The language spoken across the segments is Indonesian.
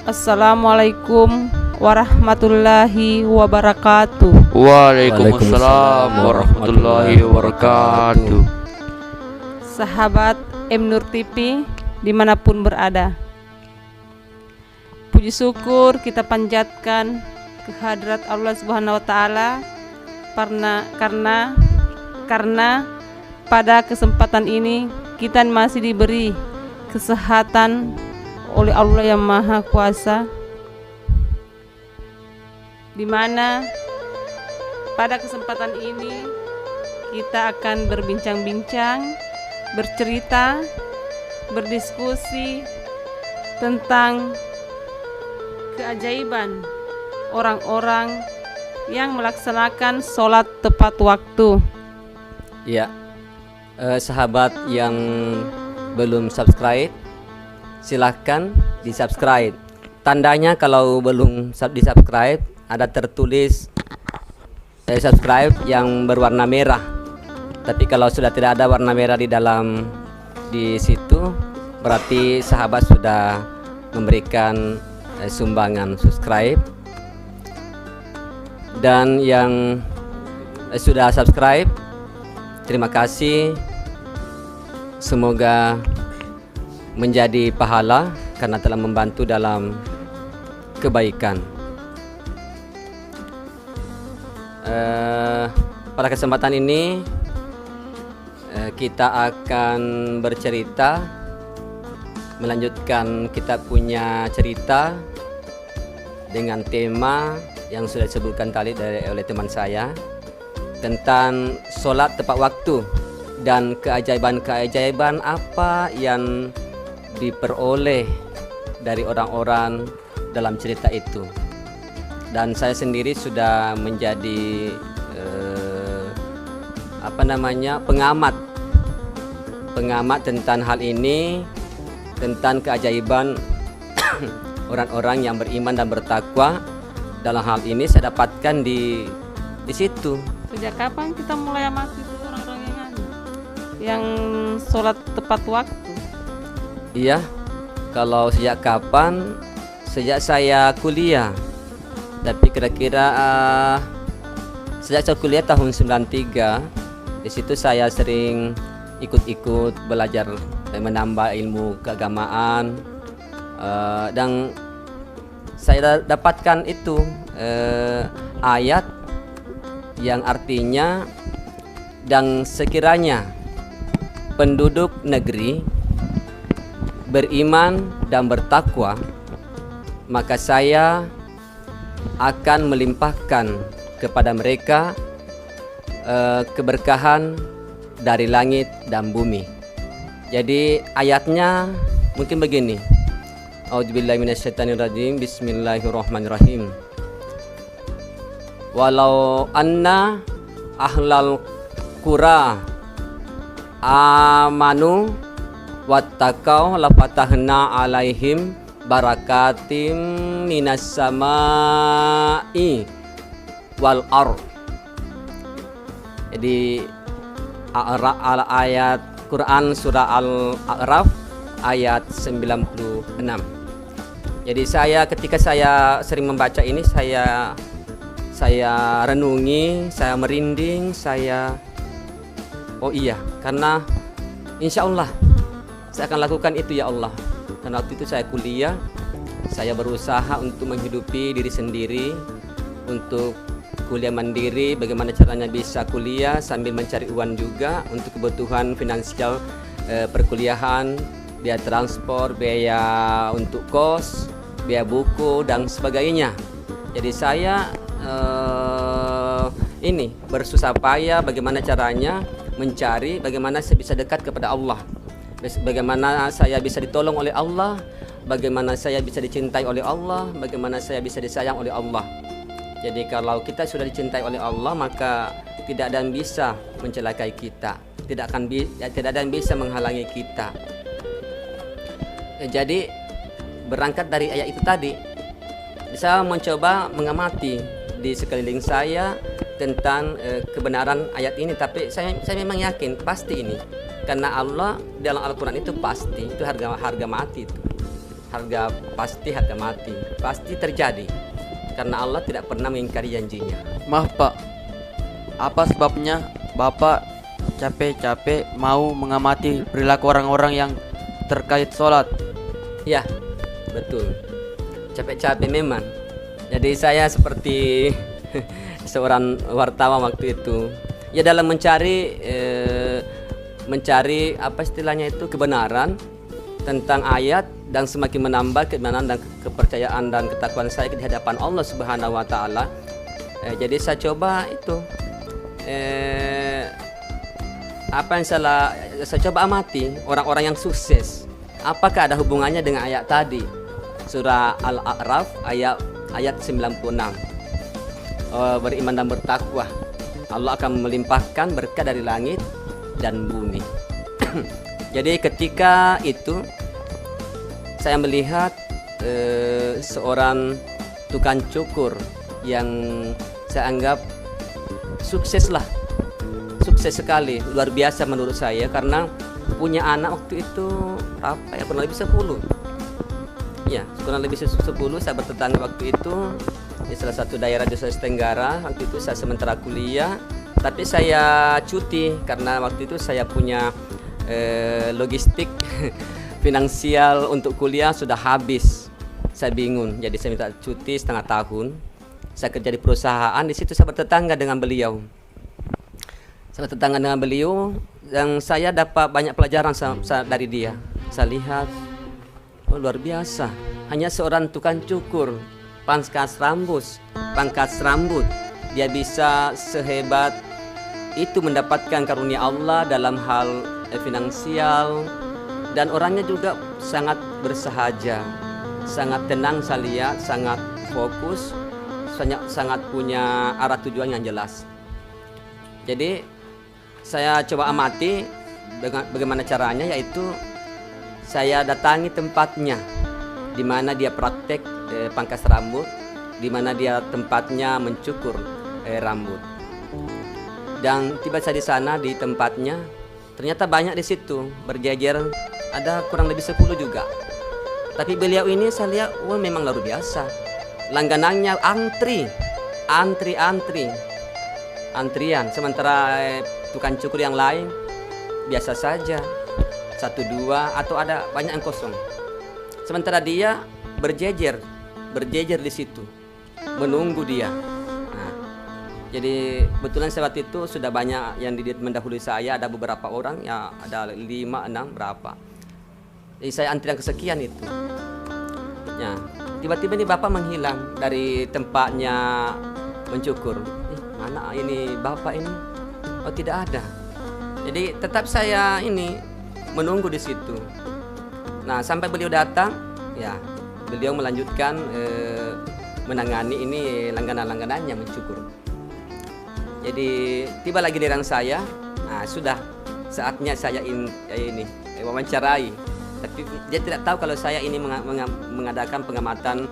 Assalamualaikum warahmatullahi wabarakatuh. Waalaikumsalam warahmatullahi wabarakatuh. Sahabat M Nur TV dimanapun berada, puji syukur kita panjatkan kehadrat Allah Subhanahu wa Ta'ala karena pada kesempatan ini kita masih diberi kesehatan oleh Allah yang Maha Kuasa, di mana pada kesempatan ini kita akan berbincang-bincang, bercerita, berdiskusi tentang keajaiban orang-orang yang melaksanakan sholat tepat waktu. Ya, sahabat yang belum subscribe, silahkan di subscribe. Tandanya kalau belum di subscribe ada tertulis subscribe yang berwarna merah. Tapi kalau sudah tidak ada warna merah di situ, berarti sahabat sudah memberikan sumbangan subscribe. Dan yang sudah subscribe, terima kasih. Semoga menjadi pahala karena telah membantu dalam kebaikan. Pada kesempatan ini kita akan bercerita, melanjutkan kita punya cerita dengan tema yang sudah disebutkan tadi oleh teman saya tentang sholat tepat waktu dan keajaiban-keajaiban apa yang diperoleh dari orang-orang dalam cerita itu. Dan saya sendiri sudah menjadi pengamat tentang hal ini, tentang keajaiban orang-orang yang beriman dan bertakwa. Dalam hal ini saya dapatkan di situ. Sejak kapan kita mulai amati orang-orang yang sholat tepat waktu? Iya, kalau sejak kapan? Sejak saya kuliah. Tapi kira-kira sejak saya kuliah tahun 93, di situ saya sering ikut-ikut belajar menambah ilmu keagamaan, dan saya dapatkan itu ayat yang artinya, dan sekiranya penduduk negeri beriman dan bertakwa, maka saya akan melimpahkan kepada mereka keberkahan dari langit dan bumi. Jadi ayatnya mungkin begini. A'udzubillahi minasyaitonirrajim. Bismillahirrahmanirrahim. Walau anna ahlal qura amanu wattaqau lafatahna alaihim barakatim minas samai wal ard. Jadi ayat Quran surah Al-A'raf ayat 96. Jadi ketika saya sering membaca ini, saya renungi, saya merinding, oh iya, karena insya Allah saya akan lakukan itu ya Allah. Karena waktu itu saya kuliah, saya berusaha untuk menghidupi diri sendiri, untuk kuliah mandiri, bagaimana caranya bisa kuliah sambil mencari uang juga untuk kebutuhan finansial perkuliahan, biaya transport, biaya untuk kos, biaya buku dan sebagainya. Jadi saya ini bersusah payah bagaimana caranya mencari bagaimana saya bisa dekat kepada Allah, bagaimana saya bisa ditolong oleh Allah, bagaimana saya bisa dicintai oleh Allah, bagaimana saya bisa disayang oleh Allah. Jadi kalau kita sudah dicintai oleh Allah, maka tidak ada yang bisa mencelakai kita, tidak ada yang bisa menghalangi kita. Jadi berangkat dari ayat itu tadi, saya mencoba mengamati di sekeliling saya tentang kebenaran ayat ini. Tapi saya memang yakin pasti ini, karena Allah dalam Al-Quran itu pasti, itu harga mati itu. harga mati pasti terjadi, karena Allah tidak pernah mengingkari janjinya. Maaf Pak, apa sebabnya Bapak capek-capek mau mengamati perilaku orang-orang yang terkait sholat? Ya, betul. Capek-capek memang. Jadi saya seperti seorang wartawan waktu itu. Ya dalam mencari apa istilahnya itu, kebenaran tentang ayat, dan semakin menambah keimanan dan kepercayaan dan ketakwaan saya di hadapan Allah Subhanahu wa taala. Jadi saya coba itu apa yang saya coba amati orang-orang yang sukses. Apakah ada hubungannya dengan ayat tadi? Surah Al-A'raf ayat 96. Beriman dan bertakwa, Allah akan melimpahkan berkah dari langit dan bumi. Jadi ketika itu saya melihat seorang tukang cukur yang saya anggap sukses sekali, luar biasa menurut saya, karena punya anak waktu itu berapa ya, kurang lebih 10. Ya, kurang lebih 10. Saya bertetangga waktu itu di salah satu daerah di Sulawesi Tenggara. Waktu itu saya sementara kuliah, tapi saya cuti karena waktu itu saya punya logistik finansial untuk kuliah sudah habis. Saya bingung, jadi saya minta cuti setengah tahun. Saya kerja di perusahaan, di situ saya bertetangga dengan beliau. Saya bertetangga dengan beliau dan saya dapat banyak pelajaran dari dia. Saya lihat, oh, luar biasa. Hanya seorang tukang cukur, pangkas rambut, dia bisa sehebat itu mendapatkan karunia Allah dalam hal finansial, dan orangnya juga sangat bersahaja, sangat tenang saya lihat, sangat fokus, sangat punya arah tujuan yang jelas. Jadi saya coba amati bagaimana caranya, yaitu saya datangi tempatnya di mana dia praktek pangkas rambut, di mana dia tempatnya mencukur rambut. Dan tiba saya di sana di tempatnya, ternyata banyak di situ berjejer, ada kurang lebih 10 juga. Tapi beliau ini saya lihat, wah, memang luar biasa. Langganannya antrian, sementara tukang cukur yang lain biasa saja, 1-2 atau ada banyak yang kosong. Sementara dia berjejer di situ menunggu dia. Nah, jadi kebetulan saat itu sudah banyak yang mendahului saya, ada beberapa orang ya, ada 5-6 berapa. Jadi saya antrian kesekian itu. Ya, tiba-tiba ini bapak menghilang dari tempatnya mencukur. Mana ini bapak ini? Oh, tidak ada. Jadi tetap saya ini menunggu di situ. Nah, sampai beliau datang, ya beliau melanjutkan menangani ini langganan-langganannya mencukur. Jadi tiba lagi giliran saya. Nah, sudah saatnya saya ini wawancarai. Tapi dia tidak tahu kalau saya ini mengadakan pengamatan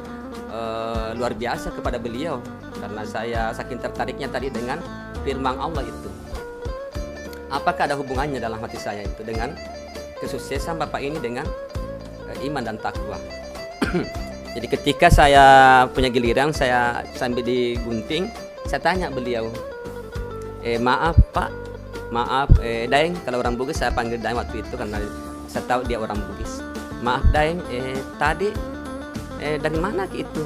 luar biasa kepada beliau, karena saya saking tertariknya tadi dengan firman Allah itu. Apakah ada hubungannya dalam hati saya itu dengan kesuksesan bapak ini dengan iman dan takwa? Jadi ketika saya punya giliran, saya sambil digunting, saya tanya beliau, maaf Pak, maaf Daeng, kalau orang Bugis saya panggil Daeng waktu itu karena saya tahu dia orang Bugis. Maaf Daeng, tadi dari mana itu?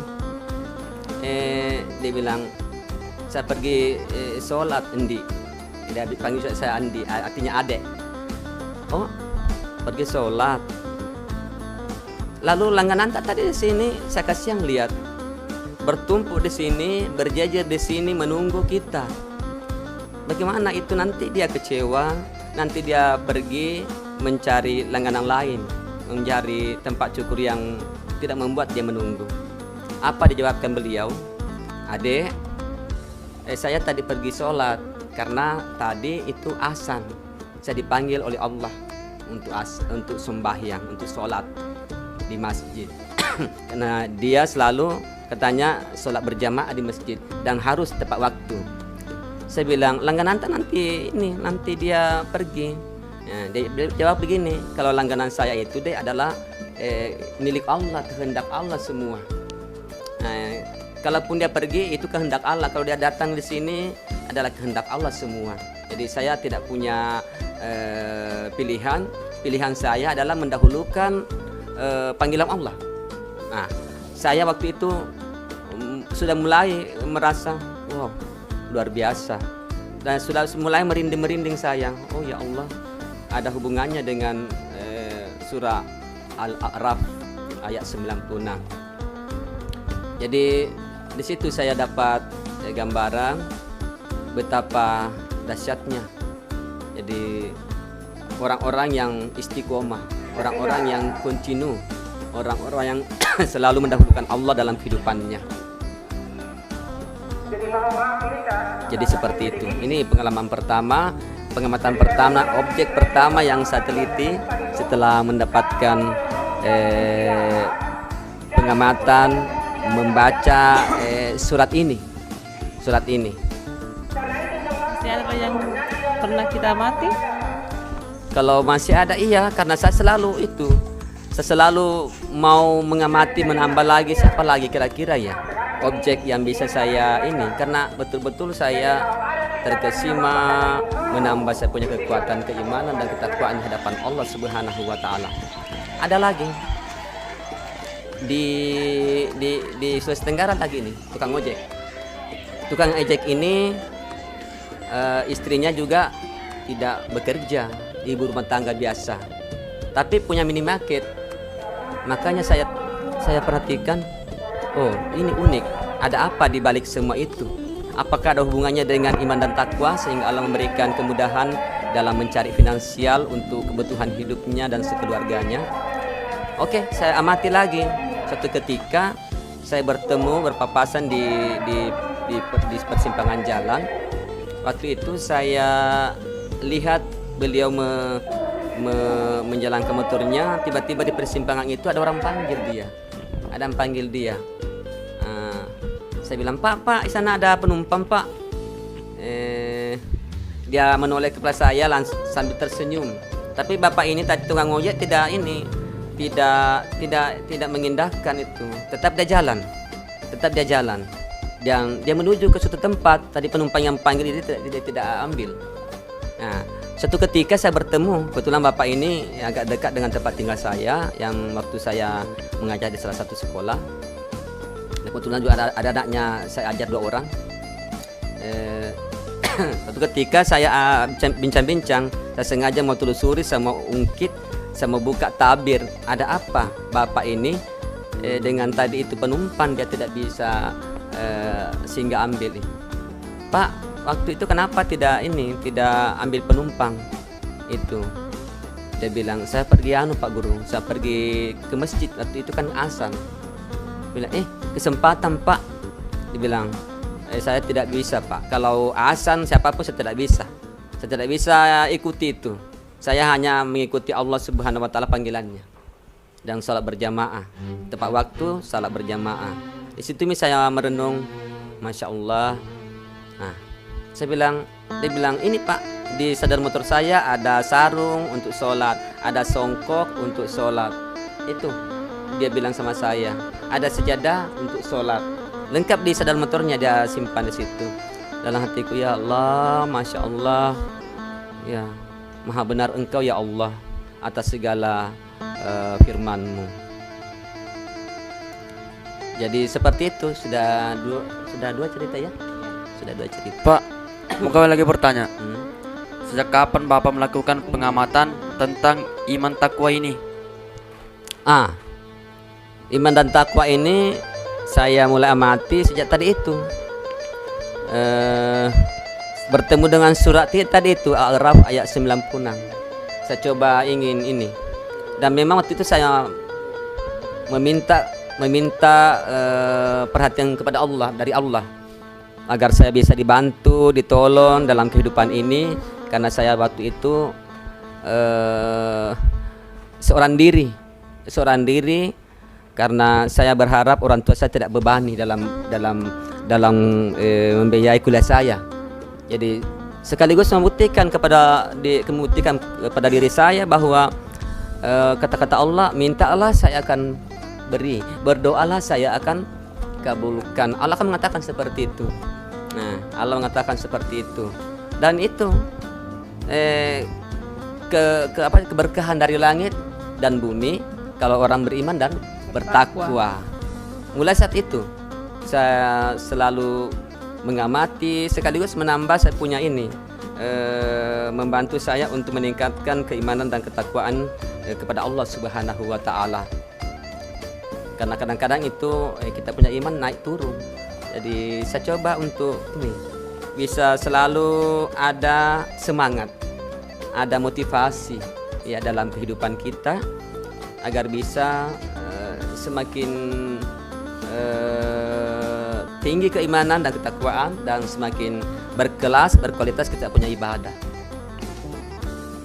Dia bilang, saya pergi sholat Andi. Dia panggil saya Andi, artinya adek. Oh, pergi sholat. Lalu langganan tadi di sini, saya kasih yang lihat bertumpuk di sini, berjejer di sini menunggu kita. Bagaimana itu nanti dia kecewa, nanti dia pergi mencari langganan lain, mencari tempat cukur yang tidak membuat dia menunggu. Apa dijawabkan beliau? Adek, saya tadi pergi sholat karena tadi itu azan. Saya dipanggil oleh Allah untuk sembahyang, untuk sholat di masjid. Karena dia selalu katanya sholat berjamaah di masjid dan harus tepat waktu. Saya bilang, langganan nanti dia pergi. Dia jawab begini, kalau langganan saya itu adalah milik Allah, kehendak Allah semua. Nah, kalaupun dia pergi itu kehendak Allah, kalau dia datang di sini adalah kehendak Allah semua. Jadi saya tidak punya pilihan. Pilihan saya adalah mendahulukan panggilan Allah. Nah, saya waktu itu sudah mulai merasa, wow, luar biasa. Dan sudah mulai merinding saya. Oh ya Allah, ada hubungannya dengan surah Al-A'raf ayat 96. Jadi di situ saya dapat gambaran betapa dahsyatnya. Jadi orang-orang yang istiqomah, orang-orang yang kontinu, orang-orang yang selalu mendahulukan Allah dalam kehidupannya. Jadi seperti itu. Ini pengalaman pertama, pengamatan pertama, objek pertama yang saya teliti setelah mendapatkan pengamatan membaca surat ini. Masih ada yang pernah kita amati? Kalau masih ada, iya, karena saya selalu mau mengamati, menambah lagi, siapa lagi kira-kira ya objek yang bisa saya ini, karena betul-betul saya terkesima menambah saya punya kekuatan keimanan dan ketakwaan di hadapan Allah Subhanahu wa taala. Ada lagi di Sulawesi Tenggara lagi ini, tukang ojek. Tukang ojek ini istrinya juga tidak bekerja, ibu rumah tangga biasa, tapi punya minimarket. Makanya saya perhatikan, oh ini unik, ada apa di balik semua itu? Apakah ada hubungannya dengan iman dan takwa sehingga Allah memberikan kemudahan dalam mencari finansial untuk kebutuhan hidupnya dan sekeluarganya? Oke, saya amati lagi. Suatu ketika saya berpapasan di persimpangan jalan. Waktu itu saya lihat beliau menjalankan motornya, tiba-tiba di persimpangan itu ada orang panggil dia. Ada yang panggil dia. Saya bilang, Pak, di sana ada penumpang, Pak. Dia menoleh kepada saya sambil tersenyum. Tapi bapak ini tadi tukang ojek tidak mengindahkan itu. Tetap dia jalan. Dan dia menuju ke suatu tempat. Tadi penumpang yang panggil dia tidak ambil. Nah, suatu ketika saya bertemu, kebetulan bapak ini agak dekat dengan tempat tinggal saya, yang waktu saya mengajar di salah satu sekolah. Kebetulan juga ada anaknya, saya ajar 2 orang. Suatu ketika saya bincang-bincang, saya sengaja mau telusuri, saya mau ungkit, saya mau buka tabir. Ada apa bapak ini dengan tadi itu penumpang dia tidak bisa sehingga ambil. Pak, waktu itu kenapa tidak ambil penumpang itu? Dia bilang, saya pergi Pak Guru, saya pergi ke masjid, waktu itu kan azan. Bilang, kesempatan Pak. Dibilang, saya tidak bisa Pak, kalau azan siapapun saya tidak bisa ikuti itu. Saya hanya mengikuti Allah Subhanahu wa taala panggilannya dan salat berjamaah tepat waktu, salat berjamaah. Di situ saya merenung, Masya Allah. Nah, dia bilang, ini Pak, di sadar motor saya ada sarung untuk sholat, ada songkok untuk sholat. Itu dia bilang sama saya, ada sejadah untuk sholat, lengkap di sadar motornya, dia simpan di situ. Dalam hatiku, ya Allah, Masya Allah, ya maha benar Engkau ya Allah atas segala firman-Mu. Jadi seperti itu. Sudah dua cerita ya, sudah 2 cerita. Pak, mau lagi bertanya. Sejak kapan Bapak melakukan pengamatan tentang iman takwa ini? Iman dan takwa ini saya mulai amati sejak tadi itu. Bertemu dengan surat tadi itu Al-A'raf ayat 96. Saya coba ingin ini. Dan memang waktu itu saya meminta perhatian kepada Allah, dari Allah, agar saya bisa dibantu, ditolong dalam kehidupan ini, karena saya waktu itu seorang diri, karena saya berharap orang tua saya tidak bebani dalam membiayai kuliah saya. Jadi sekaligus membuktikan kepada diri saya bahwa kata-kata Allah, mintalah saya akan beri, berdoalah saya akan kabulkan. Allah akan mengatakan seperti itu. Nah, Allah mengatakan seperti itu. Dan itu keberkahan dari langit dan bumi kalau orang beriman dan bertakwa. Mulai saat itu saya selalu mengamati sekaligus menambah saya punya ini, membantu saya untuk meningkatkan keimanan dan ketakwaan kepada Allah Subhanahu wa taala. Karena kadang-kadang itu kita punya iman naik turun. Jadi saya coba untuk ini bisa selalu ada semangat, ada motivasi ya dalam kehidupan kita agar bisa semakin tinggi keimanan dan ketakwaan dan semakin berkelas, berkualitas kita punya ibadah.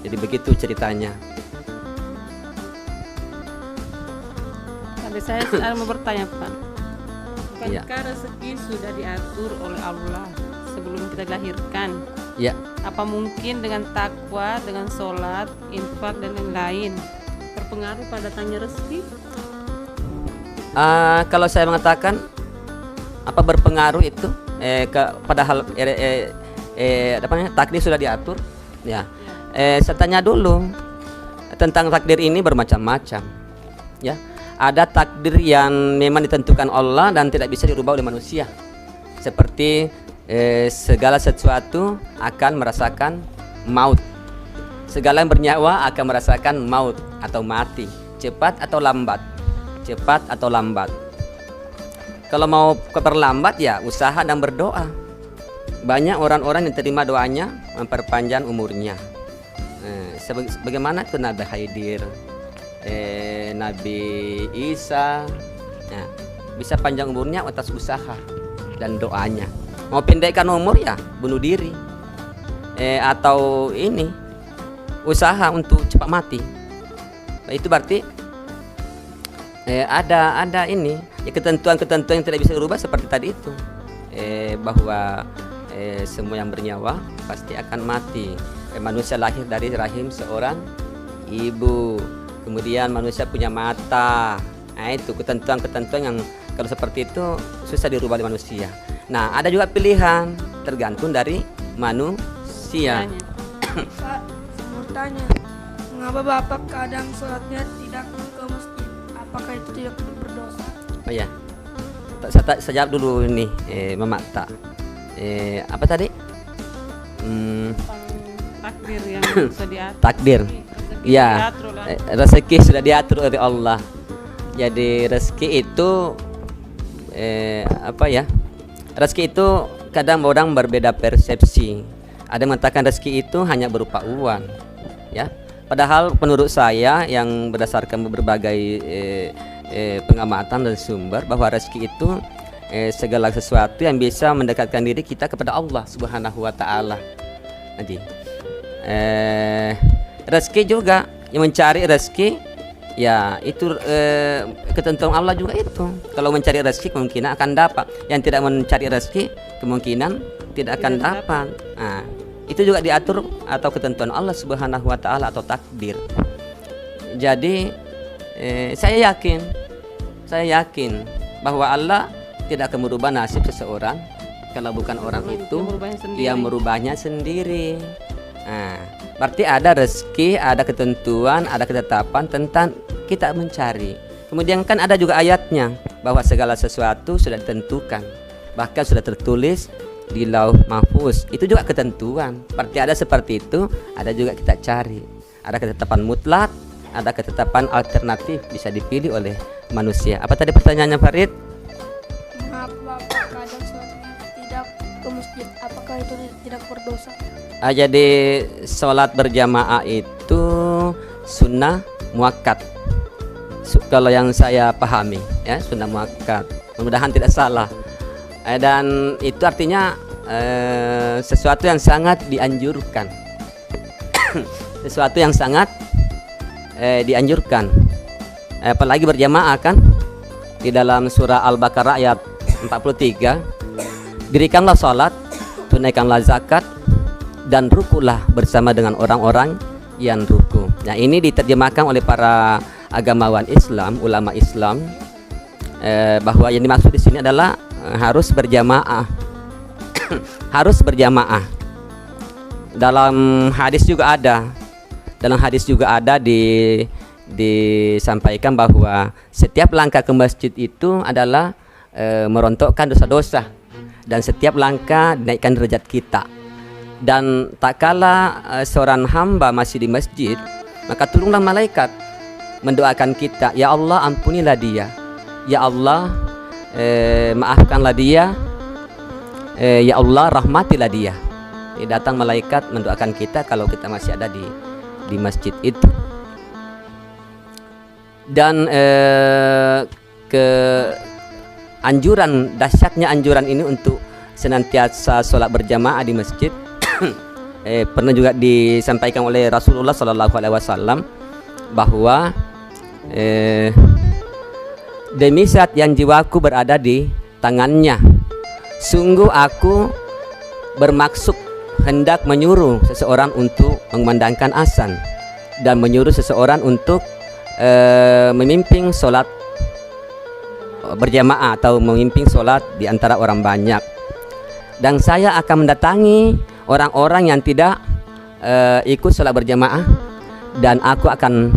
Jadi begitu ceritanya. Tapi saya mau bertanya, Pak. Iya. Bukankah rezeki sudah diatur oleh Allah sebelum kita dilahirkan? Ya, Apa mungkin dengan takwa, dengan sholat, infak dan lain-lain berpengaruh pada datangnya rezeki? kalau saya mengatakan apa berpengaruh itu padahal apa namanya, takdir sudah diatur ya. Saya tanya dulu tentang takdir ini bermacam-macam ya. Ada takdir yang memang ditentukan Allah dan tidak bisa dirubah oleh manusia, seperti segala sesuatu akan merasakan maut. Segala yang bernyawa akan merasakan maut atau mati, cepat atau lambat. Cepat atau lambat. Kalau mau keperlambat ya usaha dan berdoa. Banyak orang-orang yang terima doanya memperpanjang umurnya. Bagaimana itu Nabi Khidir, Nabi Isa, nah, bisa panjang umurnya atas usaha dan doanya. Mau pendekkan umur ya bunuh diri, atau ini usaha untuk cepat mati. Itu berarti ada ini ya, ketentuan-ketentuan yang tidak bisa dirubah seperti tadi itu, bahwa semua yang bernyawa pasti akan mati. Manusia lahir dari rahim seorang ibu, kemudian manusia punya mata. Nah, itu ketentuan-ketentuan yang kalau seperti itu susah dirubah oleh manusia. Nah, ada juga pilihan tergantung dari manusia. Pak, saya mau tanya, mengapa Bapak kadang sholatnya tidak ke masjid? Apakah itu tidak berdosa? Oh ya, saya jawab dulu ini, Mama Tak. Apa tadi? Takdir yang sudah diatur. Takdir. Rezeki Ya, diatur oleh rezeki sudah diatur oleh Allah. Jadi rezeki itu apa ya? Rezeki itu kadang orang berbeda persepsi. Ada yang mengatakan rezeki itu hanya berupa uang, ya. Padahal menurut saya yang berdasarkan berbagai pengamatan dan sumber bahwa rezeki itu segala sesuatu yang bisa mendekatkan diri kita kepada Allah Subhanahu wa taala. Nanti rezeki juga yang mencari rezeki ya itu ketentuan Allah juga itu. Kalau mencari rezeki kemungkinan akan dapat, yang tidak mencari rezeki kemungkinan tidak akan dapat. Nah, itu juga diatur atau ketentuan Allah Subhanahu wa taala atau takdir. Jadi saya yakin bahwa Allah tidak akan merubah nasib seseorang kalau bukan orang itu yang merubahnya sendiri. Nah, berarti ada rezeki, ada ketentuan, ada ketetapan tentang kita mencari. Kemudian kan ada juga ayatnya bahwa segala sesuatu sudah ditentukan, bahkan sudah tertulis di Lauh Mahfuz. Itu juga ketentuan. Berarti ada seperti itu, ada juga kita cari. Ada ketetapan mutlak, ada ketetapan alternatif bisa dipilih oleh manusia. Apa tadi pertanyaannya Farid? Mengapa Bapak kadang sholatnya tidak ke masjid? Apakah itu tidak berdosa? Jadi sholat berjamaah itu sunnah muakkad. Kalau yang saya pahami ya, sunnah muakkad. Mudah-mudahan tidak salah. Dan itu artinya sesuatu yang sangat dianjurkan. Sesuatu yang sangat dianjurkan. Apalagi berjamaah kan. Di dalam surah Al-Baqarah ayat 43, dirikanlah salat, tunaikanlah zakat, dan rukulah bersama dengan orang-orang yang ruku. Nah, ini diterjemahkan oleh para agamawan Islam, ulama Islam, bahwa yang dimaksud di sini adalah harus berjamaah. Harus berjamaah. Dalam hadis juga ada. Disampaikan bahwa setiap langkah ke masjid itu adalah merontokkan dosa-dosa, dan setiap langkah dinaikkan derajat kita. Dan tak kala seorang hamba masih di masjid, maka turunlah malaikat mendoakan kita, ya Allah ampunilah dia, ya Allah maafkanlah dia, ya Allah rahmatilah dia. Datang malaikat mendoakan kita kalau kita masih ada di masjid itu. Dan dahsyatnya anjuran ini untuk senantiasa sholat berjamaah di masjid pernah juga disampaikan oleh Rasulullah SAW, bahwa demi saat yang jiwaku berada di tangannya, sungguh aku bermaksud hendak menyuruh seseorang untuk mengumandangkan azan dan menyuruh seseorang untuk memimpin sholat berjamaah atau memimpin sholat di antara orang banyak. Dan saya akan mendatangi orang-orang yang tidak ikut sholat berjamaah, dan aku akan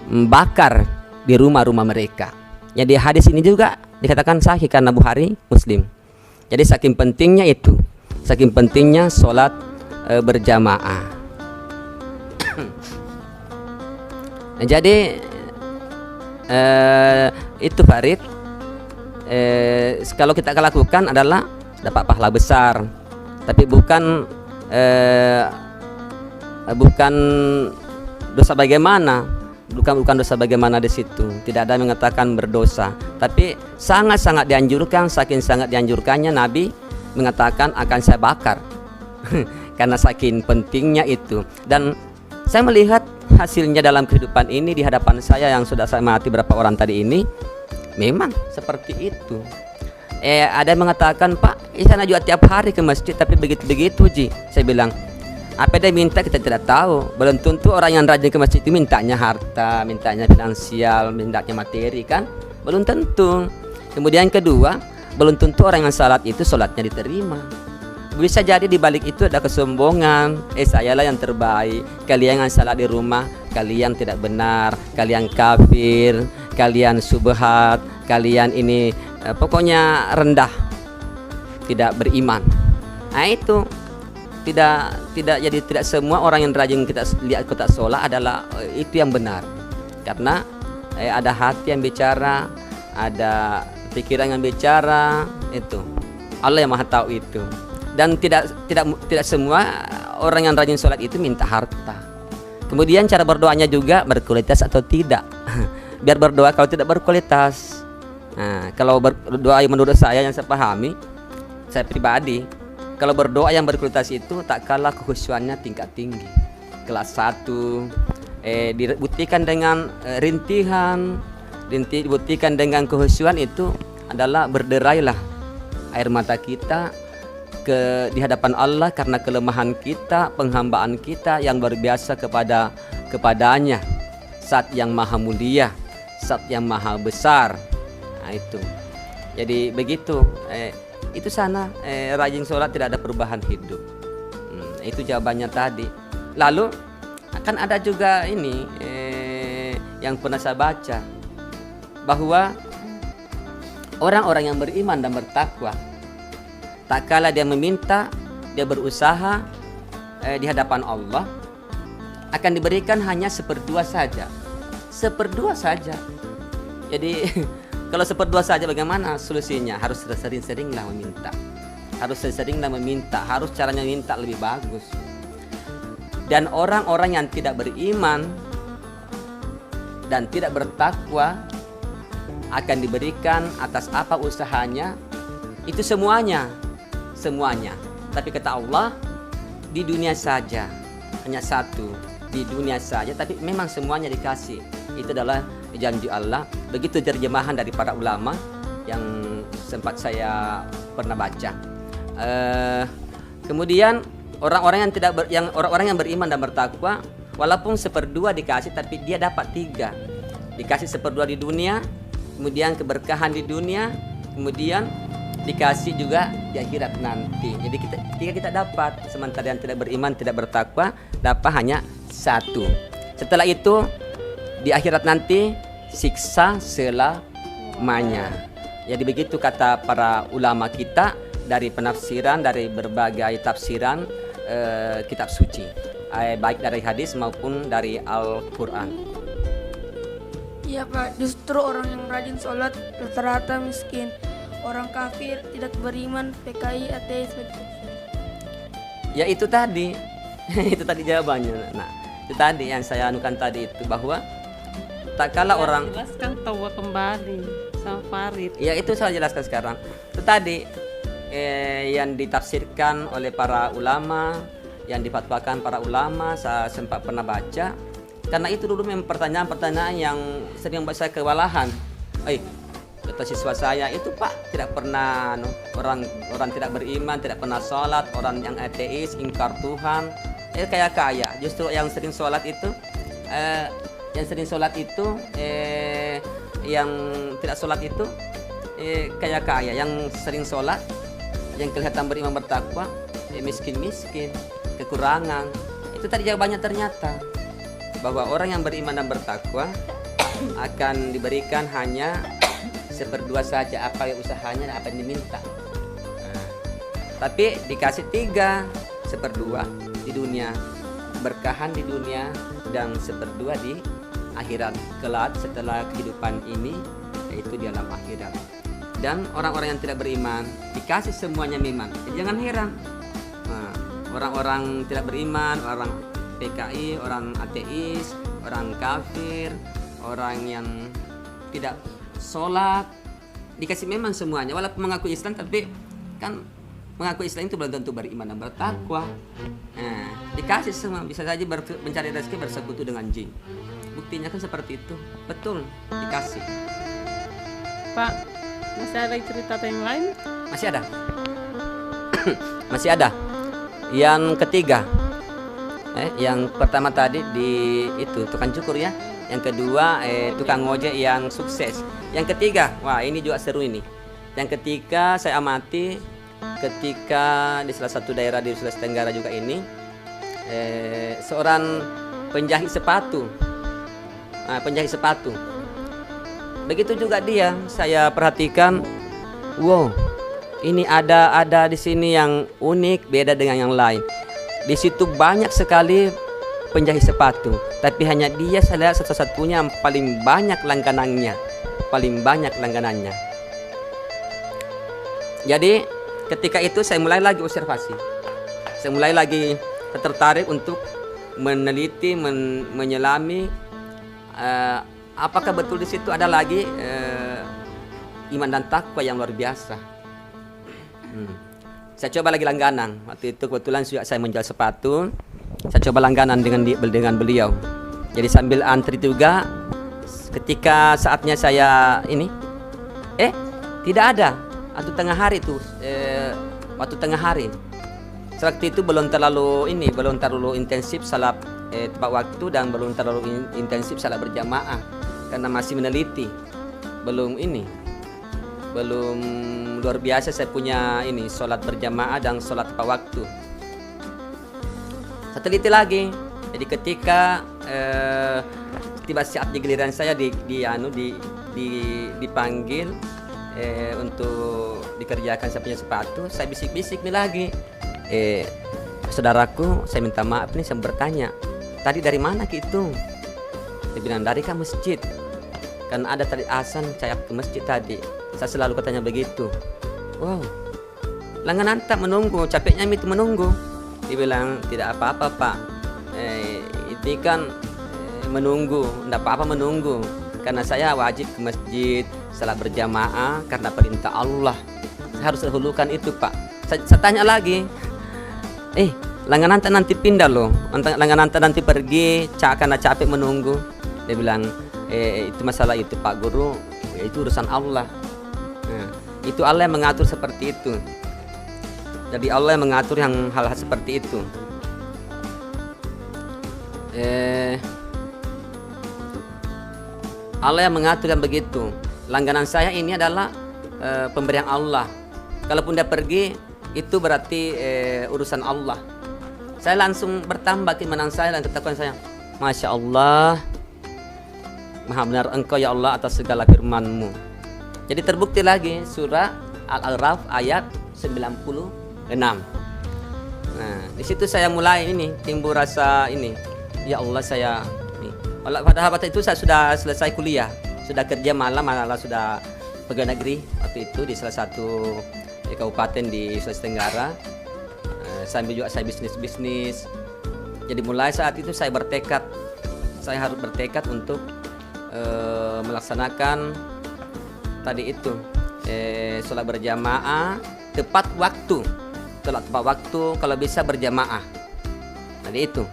membakar di rumah-rumah mereka. Jadi hadis ini juga dikatakan sahih karena Bukhari, Muslim. Jadi saking pentingnya itu, saking pentingnya sholat berjamaah. Jadi itu Farid, kalau kita akan lakukan adalah dapat pahala besar, tapi bukan dosa bagaimana, bukan dosa bagaimana di situ. Tidak ada yang mengatakan berdosa, tapi sangat-sangat dianjurkan. Saking sangat dianjurkannya Nabi mengatakan akan saya bakar karena saking pentingnya itu. Dan saya melihat hasilnya dalam kehidupan ini di hadapan saya yang sudah saya mati berapa orang tadi ini, memang seperti itu. Ada yang mengatakan, Pak, saya juga tiap hari ke masjid, tapi begitu Ji. Saya bilang, apa dia minta kita tidak tahu. Belum tentu orang yang rajin ke masjid itu mintanya harta, mintanya finansial, mintanya materi, kan? Belum tentu. Kemudian kedua, belum tentu orang yang salat itu salatnya diterima. Bisa jadi di balik itu ada kesombongan. Sayalah yang terbaik. Kalian yang salat di rumah, kalian tidak benar, kalian kafir, kalian subhat, kalian ini pokoknya rendah, tidak beriman. Nah itu tidak semua orang yang rajin kita lihat kotak sholat adalah itu yang benar, karena ada hati yang bicara, ada pikiran yang bicara. Itu Allah yang maha tahu itu. Dan tidak semua orang yang rajin sholat itu minta harta. Kemudian cara berdoanya juga berkualitas atau tidak. Biar berdoa kalau tidak berkualitas. Nah, kalau berdoa menurut saya yang saya pahami, saya pribadi, kalau berdoa yang berkualitas itu tak kalah kekhusyuannya tingkat tinggi, kelas 1, dibuktikan dengan rintihan, dibuktikan dengan kekhusyuan itu adalah berderailah air mata kita di hadapan Allah karena kelemahan kita, penghambaan kita yang luar biasa kepadanya, Zat yang maha mulia, Zat yang maha besar. Nah itu, jadi begitu. Itu sana rajin sholat tidak ada perubahan hidup. Itu jawabannya tadi. Lalu akan ada juga ini yang pernah saya baca, bahwa orang-orang yang beriman dan bertakwa, tak kala dia meminta, dia berusaha di hadapan Allah, akan diberikan hanya 1/2 saja. 1/2 saja. Jadi kalau 1/2 saja bagaimana solusinya? Harus sering-seringlah meminta. Harus caranya minta lebih bagus. Dan orang-orang yang tidak beriman dan tidak bertakwa akan diberikan atas apa usahanya itu semuanya. Tapi kata Allah, di dunia saja, hanya satu, di dunia saja, tapi memang semuanya dikasih. Itu adalah janji Allah. Begitu terjemahan dari para ulama yang sempat saya pernah baca. Kemudian orang-orang yang beriman dan bertakwa Walaupun 1/2 dikasih, tapi dia dapat 3. Dikasih 1/2 di dunia, kemudian keberkahan di dunia, kemudian dikasih juga di akhirat nanti. Jadi kita dapat, sementara yang tidak beriman, tidak bertakwa dapat hanya 1. Setelah itu di akhirat nanti siksa selamanya. Jadi begitu kata para ulama kita dari penafsiran, dari berbagai tafsiran kitab suci, baik dari hadis maupun dari Al-Quran. Iya Pak, justru orang yang rajin sholat rata-rata miskin. Orang kafir, tidak beriman, PKI, ateis. Ya itu tadi, itu tadi jawabannya. Nah, itu tadi yang saya anukan tadi itu, bahwa tak kala orang jelaskan tawa kembali sama Farid. Ya itu saya jelaskan sekarang. Itu tadi yang ditafsirkan oleh para ulama, yang difatwakan para ulama, saya sempat pernah baca. Karena itu dulu memang pertanyaan-pertanyaan yang sering membuat saya kewalahan. Kata siswa saya itu, Pak, tidak pernah orang tidak beriman, tidak pernah sholat, orang yang ateis, ingkar Tuhan, kaya. Justru yang sering sholat itu, yang tidak sholat itu kaya. Yang sering sholat, yang kelihatan beriman bertakwa, miskin, kekurangan. Itu tadi jawabannya ternyata, bahwa orang yang beriman dan bertakwa akan diberikan hanya 1/2 saja apa yang usahanya dan apa yang diminta. Tapi dikasih 3, 1/2 di dunia, berkahan di dunia, dan 1/2 di akhirat kelak setelah kehidupan ini, yaitu di alam akhirat. Dan orang-orang yang tidak beriman dikasih semuanya memang. Jangan heran, orang-orang tidak beriman, orang PKI, orang ateis, orang kafir, orang yang tidak sholat, dikasih memang semuanya. Walaupun mengaku Islam, tapi kan mengaku Islam itu belum tentu beriman dan bertakwa. Dikasih semua, bisa saja mencari rezeki bersekutu dengan jin. Buktinya kan seperti itu. Betul, dikasih. Pak, masih ada cerita yang lain? Masih ada. Masih ada. Yang ketiga, yang pertama tadi di itu tukang cukur ya. Yang kedua tukang ojek yang sukses. Yang ketiga, wah ini juga seru ini. Yang ketiga saya amati ketika di salah satu daerah di Sulawesi Tenggara juga ini, seorang penjahit sepatu. Penjahit sepatu. Begitu juga dia, saya perhatikan, wow, ini ada di sini yang unik, beda dengan yang lain. Di situ banyak sekali penjahit sepatu, tapi hanya dia saya lihat satu-satunya yang paling banyak langganannya. Jadi ketika itu saya mulai lagi observasi, saya mulai lagi tertarik untuk meneliti, menyelami apakah betul di situ ada lagi iman dan takwa yang luar biasa. Saya coba lagi langganan. Waktu itu kebetulan juga saya menjual sepatu. Saya coba langganan dengan beliau. Jadi sambil antri juga, ketika saatnya saya ini, tidak ada. Waktu tengah hari itu, waktu tengah hari. Waktu itu belum terlalu intensif salat tepat waktu, dan belum terlalu intensif salat berjamaah karena masih meneliti. Belum luar biasa saya punya ini salat berjamaah dan salat tepat waktu. Saya teliti lagi. Jadi ketika tiba saat giliran saya dipanggil untuk dikerjakan saya punya sepatu, saya bisik-bisik nih lagi. Saudaraku, saya minta maaf nih, saya bertanya, tadi dari mana gitu? Dia bilang dari ke masjid. Kan ada tadi azan saya ke masjid tadi. Saya selalu katanya begitu. Wow, langganan tak menunggu, capeknya itu menunggu. Dia bilang tidak apa-apa Pak, itu kan menunggu, tidak apa-apa menunggu, karena saya wajib ke masjid salat berjamaah karena perintah Allah. Saya harus dahulukan itu Pak. Saya tanya lagi, langganan tak nanti pindah loh, langganan tak nanti pergi karena capek menunggu. Dia bilang itu masalah itu Pak Guru, itu urusan Allah. Itu Allah yang mengatur seperti itu. Jadi Allah yang mengatur yang hal-hal seperti itu. Allah yang mengatur dan begitu. Langganan saya ini adalah pemberian Allah. Kalaupun dia pergi, itu berarti urusan Allah. Saya langsung bertambah keimanan saya dan ketakwaan saya. Masya Allah, Maha benar Engkau ya Allah atas segala firman-Mu. Jadi terbukti lagi surah Al-A'raf ayat 96. Nah, di situ saya mulai ini timbul rasa ini. Ya Allah saya ini. Pada itu saya sudah selesai kuliah, sudah kerja malah sudah pegawai negeri waktu itu di salah satu kabupaten di Sulawesi Tenggara. Sambil juga saya bisnis. Jadi mulai saat itu saya bertekad, saya harus bertekad untuk melaksanakan tadi itu sholat berjamaah tepat waktu, kalau bisa berjamaah. Tadi itu.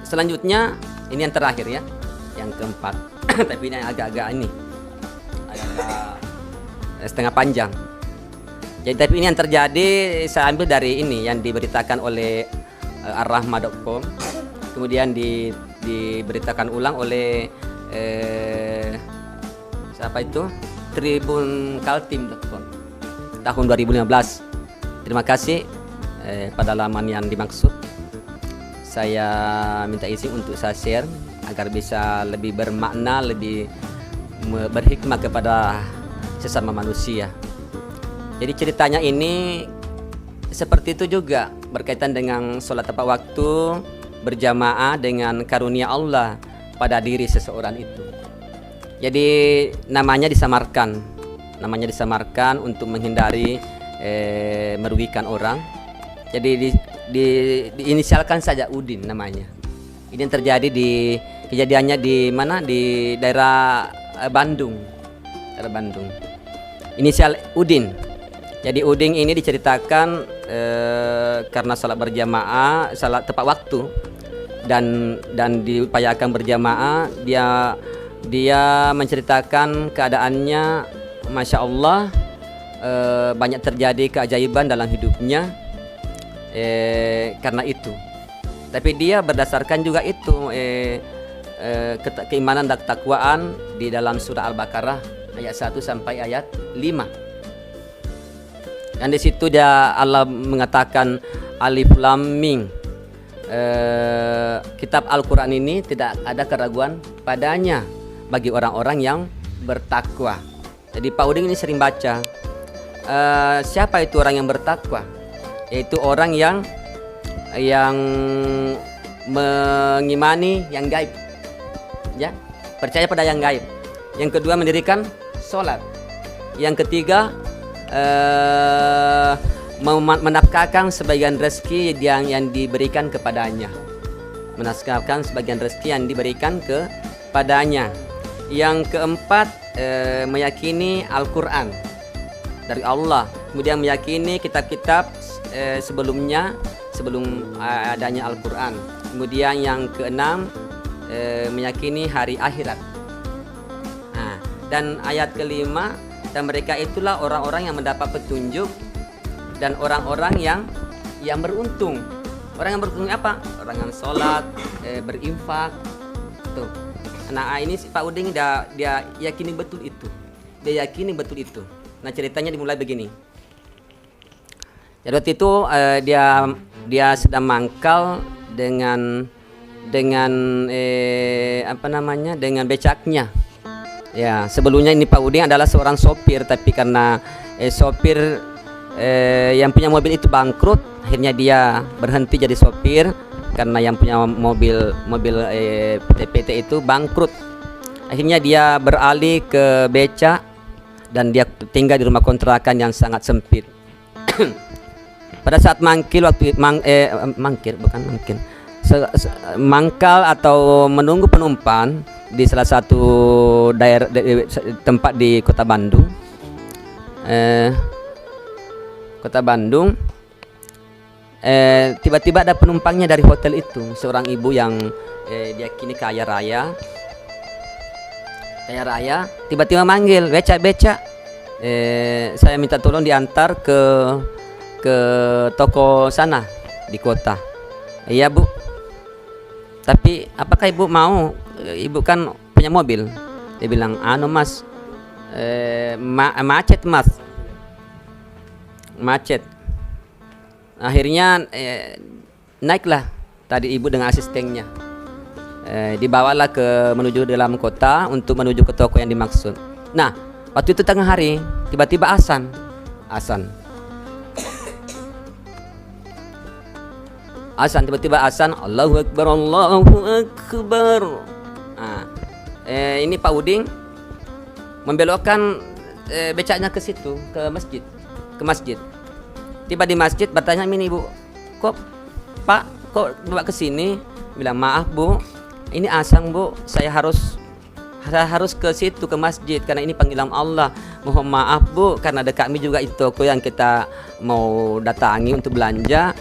Selanjutnya ini yang terakhir ya, yang keempat. Tapi ini agak-agak setengah panjang. Jadi tapi ini yang terjadi saya ambil dari ini yang diberitakan oleh arrahma.com, kemudian diberitakan ulang oleh siapa itu, tribunkaltim.com tahun 2015. Terima kasih pada laman yang dimaksud. Saya minta izin untuk saya share agar bisa lebih bermakna, lebih berhikmah kepada sesama manusia. Jadi ceritanya ini seperti itu juga berkaitan dengan sholat tepat waktu berjamaah dengan karunia Allah pada diri seseorang itu. Jadi namanya disamarkan untuk menghindari merugikan orang. Jadi diinisialkan saja Udin namanya. Ini yang terjadi kejadiannya di mana, di daerah Bandung. Inisial Udin. Jadi Udin ini diceritakan karena salat berjamaah, salat tepat waktu dan diupayakan berjamaah, dia menceritakan keadaannya, Masya Allah, banyak terjadi keajaiban dalam hidupnya karena itu. Tapi dia berdasarkan juga itu keimanan dan ketakwaan di dalam surah Al-Baqarah ayat 1 sampai ayat 5. Dan di situ Allah mengatakan Alif Lam Mim. Kitab Al-Quran ini tidak ada keraguan padanya bagi orang-orang yang bertakwa. Jadi Pak Udin ini sering baca. Siapa itu orang yang bertakwa? Yaitu orang yang mengimani yang gaib, ya, percaya pada yang gaib. Yang kedua mendirikan sholat. Yang ketiga menafkahkan sebagian rezeki yang diberikan kepadanya. Menafkahkan sebagian rezeki yang diberikan kepadanya. Yang keempat meyakini Al-Quran dari Allah. Kemudian meyakini kitab-kitab sebelum adanya Al-Quran. Kemudian yang keenam meyakini hari akhirat. Nah, dan ayat kelima, dan mereka itulah orang-orang yang mendapat petunjuk dan orang-orang yang beruntung. Orang yang beruntung apa? Orang yang sholat, berinfak. Tuh. Nah ini si Pak Udin dia yakini betul itu. Dia yakini betul itu. Nah ceritanya dimulai begini. Jadi waktu itu dia sedang mangkal dengan dengan becaknya. Ya, sebelumnya ini Pak Udin adalah seorang sopir, tapi karena sopir yang punya mobil itu bangkrut, akhirnya dia berhenti jadi sopir karena yang punya mobil PT itu bangkrut. Akhirnya dia beralih ke becak dan dia tinggal di rumah kontrakan yang sangat sempit. Pada saat mangkal atau menunggu penumpang di salah satu daerah tempat di Kota Bandung. Tiba-tiba ada penumpangnya dari hotel itu, seorang ibu yang diyakini kaya raya. Tiba-tiba manggil, becak. Saya minta tolong diantar ke toko sana, di kota. Iya Bu. Tapi apakah ibu mau? Ibu kan punya mobil. Dia bilang, anu Mas, macet Mas, macet. Akhirnya naiklah tadi ibu dengan asistennya. Dibawalah menuju dalam kota untuk menuju ke toko yang dimaksud. Nah, waktu itu tengah hari, tiba-tiba azan. Tiba-tiba azan, Allahu Akbar, Allahu Akbar. Nah, ini Pak Uding membelokkan becaknya ke situ, ke masjid. Tiba di masjid bertanya ini ibu, kok Pak, kok bawa ke sini? Bilang, maaf Bu, ini asang Bu, saya harus ke situ, ke masjid, karena ini panggilan Allah. Mohon maaf Bu, karena ada kami juga itu toko yang kita mau datangi untuk belanja.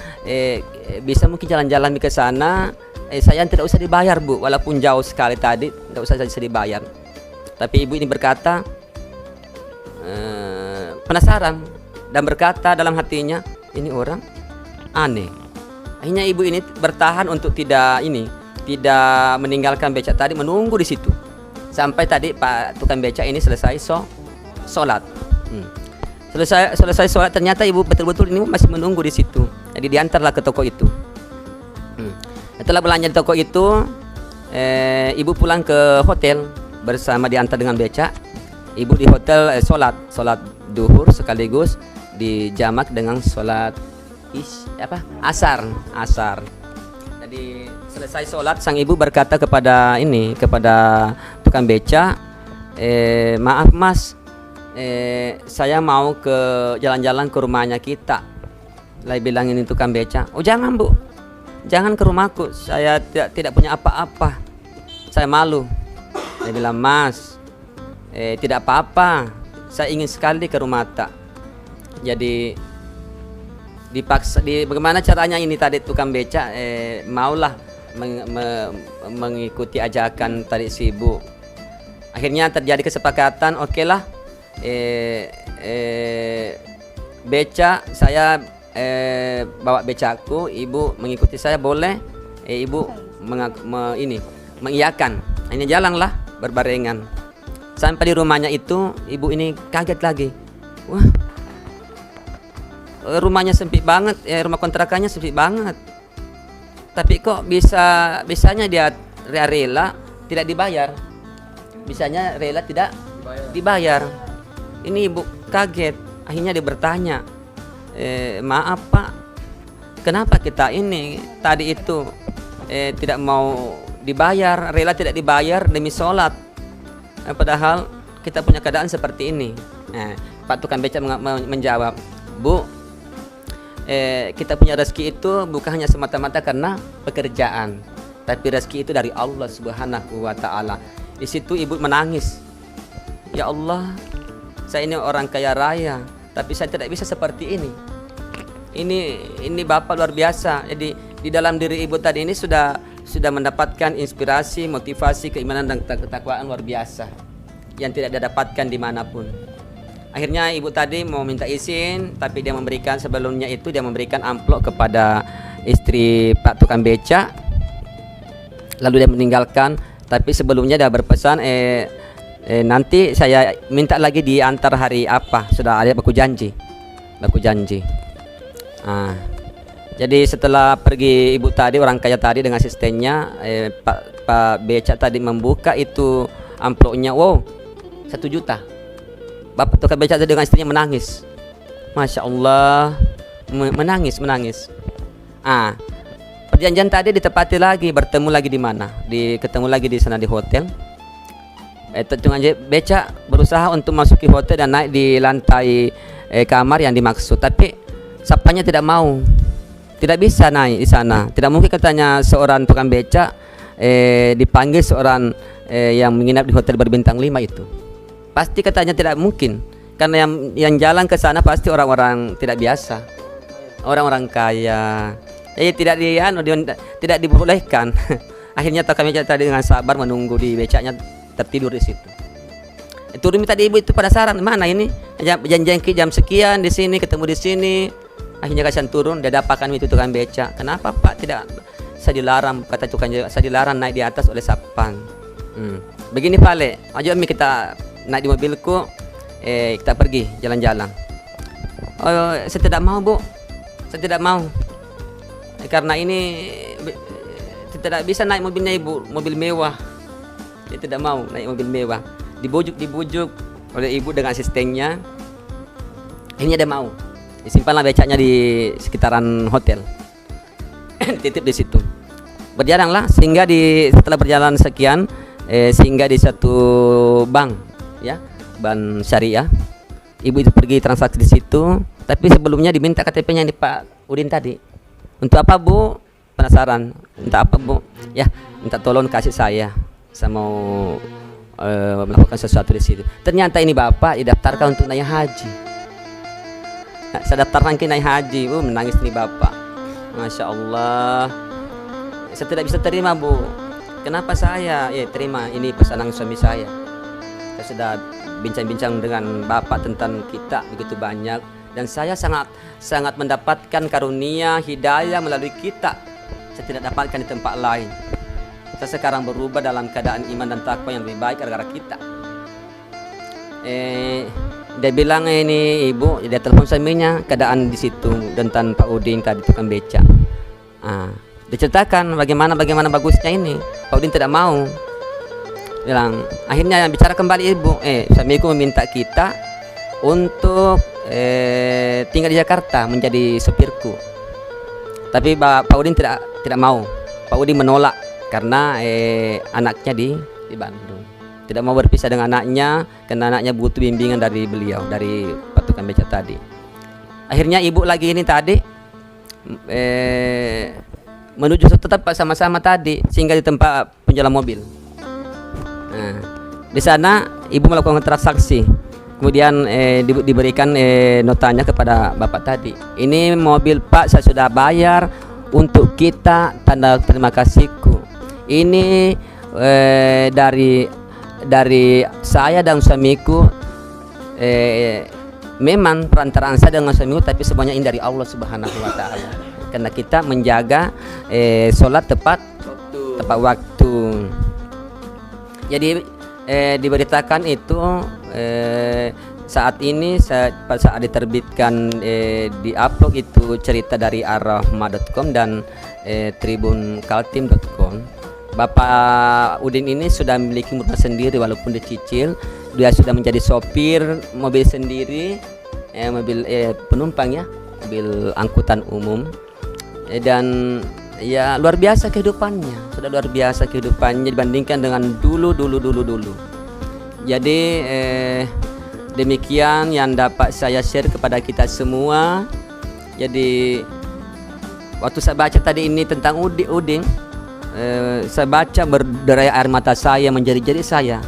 Bisa mungkin jalan-jalan ke sana. Saya tidak usah dibayar Bu, walaupun jauh sekali tadi, tidak usah dibayar. Tapi ibu ini berkata, penasaran dan berkata dalam hatinya, ini orang aneh. Akhirnya ibu ini bertahan untuk tidak meninggalkan becak tadi, menunggu di situ sampai tadi Pak tukang becak ini selesai sholat. Selesai sholat, ternyata ibu betul-betul ini masih menunggu di situ. Jadi diantarlah ke toko itu. Setelah belanja di toko itu, ibu pulang ke hotel bersama, diantar dengan becak. Ibu di hotel sholat duhur sekaligus dijamak dengan sholat asar. Jadi selesai sholat, sang ibu berkata kepada tukang beca, maaf Mas, saya mau ke jalan-jalan ke rumahnya kita. Lai bilang ini tukang beca, oh jangan Bu, jangan ke rumahku, saya tidak punya apa-apa, saya malu. Dia bilang, Mas, tidak apa-apa, saya ingin sekali ke rumah tak. Jadi dipaksa, bagaimana caranya ini tadi tukang beca maulah mengikuti ajakan tadi si ibu. Akhirnya terjadi kesepakatan, oke lah, beca saya bawa becaku, ibu mengikuti saya boleh. Ibu mengiyakan. Ini jalanlah berbarengan. Sampai di rumahnya itu, ibu ini kaget lagi. Wah, rumahnya sempit banget, rumah kontrakannya sempit banget. Tapi kok bisanya dia rela tidak dibayar. Bisanya rela tidak dibayar. Ini ibu kaget. Akhirnya dia bertanya, maaf Pak, kenapa kita ini tadi itu tidak mau dibayar, rela tidak dibayar demi sholat, padahal kita punya keadaan seperti ini. Pak tukang beca menjawab, Bu, kita punya rezeki itu bukan hanya semata-mata karena pekerjaan, tapi rezeki itu dari Allah Subhanahu wa Ta'ala. Di situ ibu menangis, ya Allah, saya ini orang kaya raya, tapi saya tidak bisa seperti ini. Ini Bapak luar biasa. Jadi di dalam diri ibu tadi ini sudah mendapatkan inspirasi, motivasi, keimanan dan ketakwaan luar biasa yang tidak didapatkan dimanapun. Akhirnya ibu tadi mau minta izin, tapi dia memberikan, sebelumnya itu dia memberikan amplop kepada istri Pak tukang beca, lalu dia meninggalkan. Tapi sebelumnya dia berpesan, nanti saya minta lagi diantar hari apa, sudah ada baku janji. Jadi setelah pergi ibu tadi, orang kaya tadi dengan asistennya, Pak beca tadi membuka itu amplopnya, wow, 1 juta. Bapak tukang beca tadi dengan istrinya menangis, Masya Allah, menangis. Perjanjian tadi ditepati lagi, bertemu lagi di mana? Ketemu lagi di sana di hotel. Tukang beca berusaha untuk masuki hotel dan naik di lantai kamar yang dimaksud, tapi sapanya tidak mau, tidak bisa naik di sana. Tidak mungkin katanya seorang tukang beca dipanggil seorang yang menginap di hotel berbintang 5 itu. Pasti katanya tidak mungkin, karena yang jalan ke sana pasti orang-orang tidak biasa, orang-orang kaya. Jadi tidak dibolehkan. Akhirnya tukang beca tadi dengan sabar menunggu di becaknya, tertidur di situ. Turun tadi ibu itu penasaran, mana ini janjian jam sekian di sini, ketemu di sini. Akhirnya kasihan turun, dia dapatkan itu tukang beca. Kenapa Pak tidak saya dilarang, kata tukang beca, saya dilarang naik di atas oleh sapang. Begini Pak Le, ayo Mi kita naik di mobilku, kita pergi jalan-jalan. Oh, saya tidak mau Bu, saya tidak mau. Karena ini tidak bisa naik mobilnya Ibu, mobil mewah. Dia tidak mau naik mobil mewah. Dibujuk oleh Ibu dengan asistennya. Akhirnya dia mau. Disimpanlah becaknya di sekitaran hotel. Titip di situ. Berjalanlah sehingga setelah berjalan sekian sehingga di satu bank, ya, bank syariah. Ibu itu pergi transaksi di situ, tapi sebelumnya diminta KTP-nya di Pak Udin tadi. Untuk apa Bu? Penasaran. Minta apa Bu? Ya, minta tolong kasih saya mau melakukan sesuatu di situ. Ternyata ini Bapak didaftarkan untuk naik haji. Nah, saya daftarkan ke naik haji. Menangis nih Bapak. Masya Allah. Saya tidak bisa terima Bu. Kenapa saya? Ya terima, ini pesanan suami saya. Saya sudah bincang-bincang dengan Bapak tentang kita begitu banyak, dan saya sangat mendapatkan karunia hidayah melalui kita. Saya tidak dapatkan di tempat lain. Saya sekarang berubah dalam keadaan iman dan takwa yang lebih baik gara-gara kita. Dia bilang ini Ibu, dia telepon suaminya keadaan di situ tentang Pak Udin tadi tukang beca. Diceritakan bagaimana bagusnya ini. Pak Udin tidak mau. Bilang, akhirnya bicara kembali Ibu, suamiku meminta kita untuk tinggal di Jakarta menjadi sopirku. Tapi Pak Udin tidak mau. Pak Udin menolak karena anaknya di Bandung. Tidak mau berpisah dengan anaknya karena anaknya butuh bimbingan dari beliau, dari patukan beca tadi. Akhirnya Ibu lagi ini tadi menuju tetap sama-sama tadi sehingga di tempat penjualan mobil. Nah, di sana Ibu melakukan transaksi. Kemudian diberikan notanya kepada Bapak tadi. Ini mobil Pak, saya sudah bayar untuk kita, tanda terima kasihku. Ini dari saya dan suamiku, memang perantaraan saya dengan suamiku, tapi semuanya ini dari Allah Subhanahu wa Ta'ala. Karena kita menjaga sholat tepat waktu. Jadi diberitakan itu saat ini saat diterbitkan di upload itu cerita dari arrahma.com dan tribunkaltim.com. Bapak Udin ini sudah memiliki mobil sendiri walaupun dicicil. Dia sudah menjadi sopir mobil sendiri, mobil penumpang ya, mobil angkutan umum. Dan ya luar biasa kehidupannya, sudah luar biasa kehidupannya dibandingkan dengan dulu. Jadi demikian yang dapat saya share kepada kita semua. Jadi waktu saya baca tadi ini tentang Udin, saya baca berderai air mata saya menjadi saya,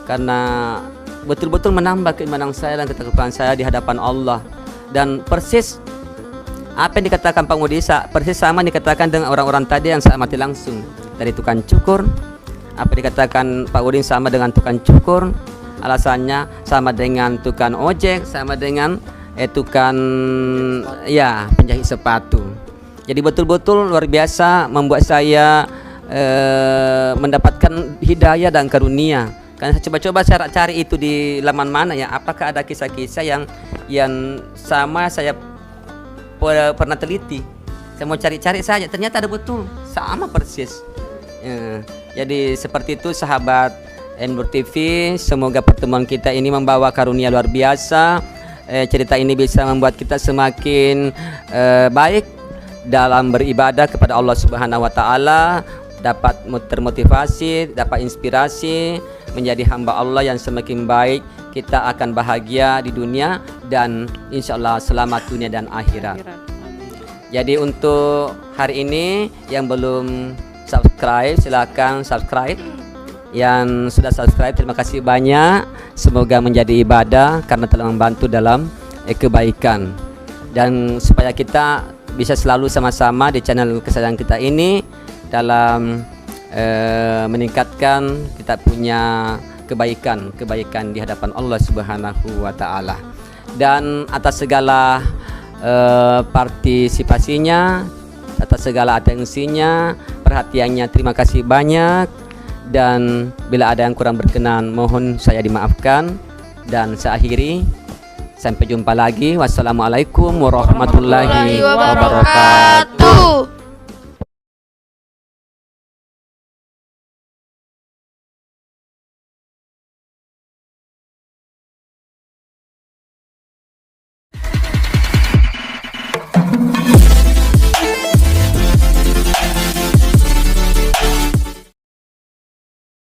karena betul-betul menambah keimanan saya dan ketakwaan saya di hadapan Allah. Dan persis apa yang dikatakan Pak Mudisa, persis sama dikatakan dengan orang-orang tadi yang saya amati langsung, dari tukang cukur. Apa dikatakan Pak Udin sama dengan tukang cukur, alasannya sama dengan tukang ojek, sama dengan tukang penjahit sepatu. Jadi betul-betul luar biasa membuat saya mendapatkan hidayah dan karunia. Karena saya coba-coba cari itu di laman mana ya, apakah ada kisah-kisah yang sama saya pernah teliti. Saya mau cari-cari saja, ternyata ada betul sama persis. Jadi seperti itu sahabat Nur TV, semoga pertemuan kita ini membawa karunia luar biasa. Cerita ini bisa membuat kita semakin baik dalam beribadah kepada Allah Subhanahu wa Ta'ala, dapat termotivasi, dapat inspirasi menjadi hamba Allah yang semakin baik. Kita akan bahagia di dunia dan insya Allah selamat dunia dan akhirat. Jadi untuk hari ini yang belum subscribe silakan subscribe. Yang sudah subscribe terima kasih banyak. Semoga menjadi ibadah karena telah membantu dalam kebaikan, dan supaya kita bisa selalu sama-sama di channel kesayangan kita ini dalam meningkatkan kita punya kebaikan di hadapan Allah Subhanahu wa Ta'ala. Dan atas segala partisipasinya, atas segala atensinya, perhatiannya. Terima kasih banyak. Dan bila ada yang kurang berkenan, mohon saya dimaafkan. Dan saya akhiri. Sampai jumpa lagi. Wassalamualaikum warahmatullahi wabarakatuh.